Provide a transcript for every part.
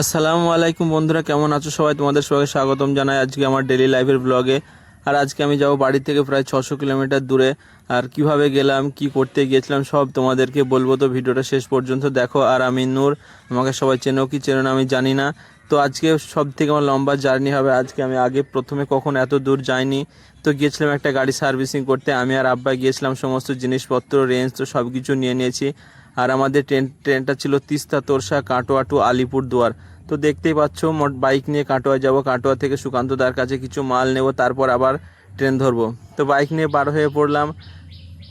আসসালামু আলাইকুম বন্ধুরা, কেমন আছো সবাই? তোমাদের সবাইকে স্বাগতম জানাই আজকে আমার ডেলি লাইফের ব্লগে। আর আজকে আমি যাব বাড়ি থেকে প্রায় 600 কিলোমিটার দূরে। আর কিভাবে গেলাম, কি করতে গিয়েছিলাম সব তোমাদেরকে বলবো, তো ভিডিওটা শেষ পর্যন্ত দেখো। আর আমি নূর, আমাকে সবাই চেনো কি চেনো না আমি জানি না। তো আজকে সব থেকে আমার লম্বা জার্নি হবে। আজকে আমি আগে প্রথমে কখনো এত দূর যাইনি। তো গিয়েছিলাম একটা গাড়ি সার্ভিসিং করতে, আমি আর আব্বা গিয়েছিলাম। সমস্ত জিনিসপত্র, রেঞ্জ তো সব কিছু নিয়ে নিয়েছি। আর আমাদের ট্রেনটা ছিল তিস্তা তোরসা কাটোয়া টু আলিপুরদুয়ার। তো দেখতেই পাচ্ছ, বাইক নিয়ে কাটোয়া যাব, কাটোয়া থেকে সুকান্তদার কাছে কিছু মাল নেব, তারপর আবার ট্রেন ধরবো। তো বাইক নিয়ে বার হয়ে পড়লাম।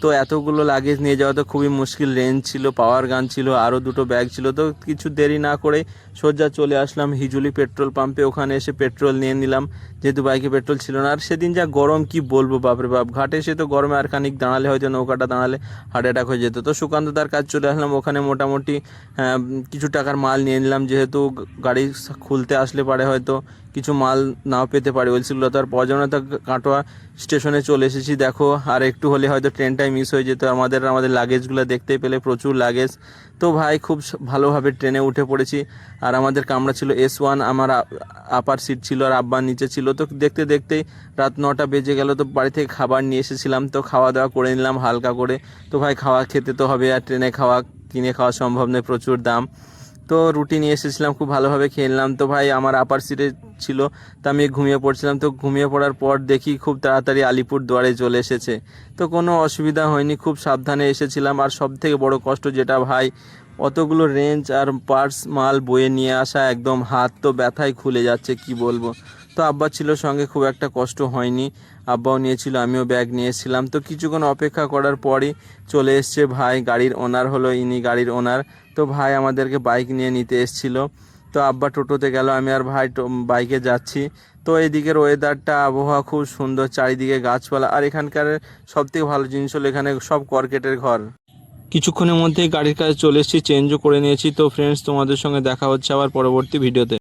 তো এতগুলো লাগেজ নিয়ে যাওয়া তো খুবই মুশকিল। রেঞ্জ ছিল, পাওয়ার গান ছিল, আরও দুটো ব্যাগ ছিল। তো কিছু দেরি না করে সোজা চলে আসলাম হিজুলি পেট্রোল পাম্পে। ওখানে এসে পেট্রোল নিয়ে নিলাম, যেহেতু বাইকে পেট্রোল ছিল না। আর সেদিন যা গরম, কি বলবো, বাপরে বাপ। ঘাটে এসে তো গরমে আর খানিক দাঁড়ালে হয়তো, নৌকাটা দাঁড়ালে হার্ট অ্যাটাক হয়ে যেত। তো সুকান্তদার কাজ চলে আসলাম। ওখানে মোটামুটি কিছু টাকার মাল নিয়ে নিলাম, যেহেতু গাড়ি খুলতে আসলে পারে হয়তো কিছু মাল নাও পেতে পারি। বলছিল তো আর পাওয়া যাবে না। তো কাটোয়া স্টেশনে চলে এসেছি। দেখো, আর একটু হলে হয়তো ট্রেনটাই মিস হয়ে যেত। আমাদের লাগেজগুলো দেখতে পেলে, প্রচুর লাগেজ। তো ভাই খুব ভালোভাবে ট্রেনে উঠে পড়েছি। আর আমাদের কামরা ছিল S1, আমার আপার সিট ছিল আর আব্বার নিচে ছিল। তো দেখতে দেখতেই রাত 9টা বেজে গেল। তো বাড়ি থেকে খাবার নিয়ে এসেছিলাম, তো খাওয়া দাওয়া করে নিলাম হালকা করে। তো ভাই খাওয়া খেতে তো হবে, আর ট্রেনে খাওয়া কিনে খাওয়া সম্ভব নয়, প্রচুর দাম। তো রুটি নিয়ে এসেছিলাম, খুব ভালোভাবে খেয়ে নিলাম। তো ভাই আমার আপার সিটে ছিল, তো আমি ঘুমিয়ে পড়ছিলাম। তো ঘুমিয়ে পড়ার পর দেখি খুব তাড়াতাড়ি আলিপুরদুয়ারে চলে এসেছে। তো কোনো অসুবিধা হয়নি, খুব সাবধানে এসেছিলাম। আর সব থেকে বড় কষ্ট যেটা ভাই, অতগুলো রেঞ্জ আর পার্স মাল বয়ে নিয়ে আসা, একদম হাত তো ব্যথায় খুলে যাচ্ছে, কি বলবো। তো আব্বা ছিল সঙ্গে, খুব একটা কষ্ট হয়নি। আব্বাও নিয়েছিল, আমিও ব্যাগ নিয়েছিলাম। তো কিছুক্ষণ অপেক্ষা করার পরই চলে এসছে ভাই, গাড়ির ওনার হলো, ইনি গাড়ির ওনার। তো ভাই আমাদেরকে বাইক নিয়ে নিতে এসেছিলো। তো আব্বা টোটোতে গেল, আমি আর ভাই বাইকে যাচ্ছি। তো এদিকের ওয়েদারটা, আবহাওয়া খুব সুন্দর, চারিদিকে গাছপালা। আর এখানকার সবথেকে ভালো জিনিস হলো এখানে সব কর্কেটের ঘর। কিছুক্ষণের মধ্যেই গাড়ির কাছে চলে এসেছি, চেঞ্জও করে নিয়েছি। তো ফ্রেন্ডস, তোমাদের সঙ্গে দেখা হচ্ছে আবার পরবর্তী ভিডিওতে।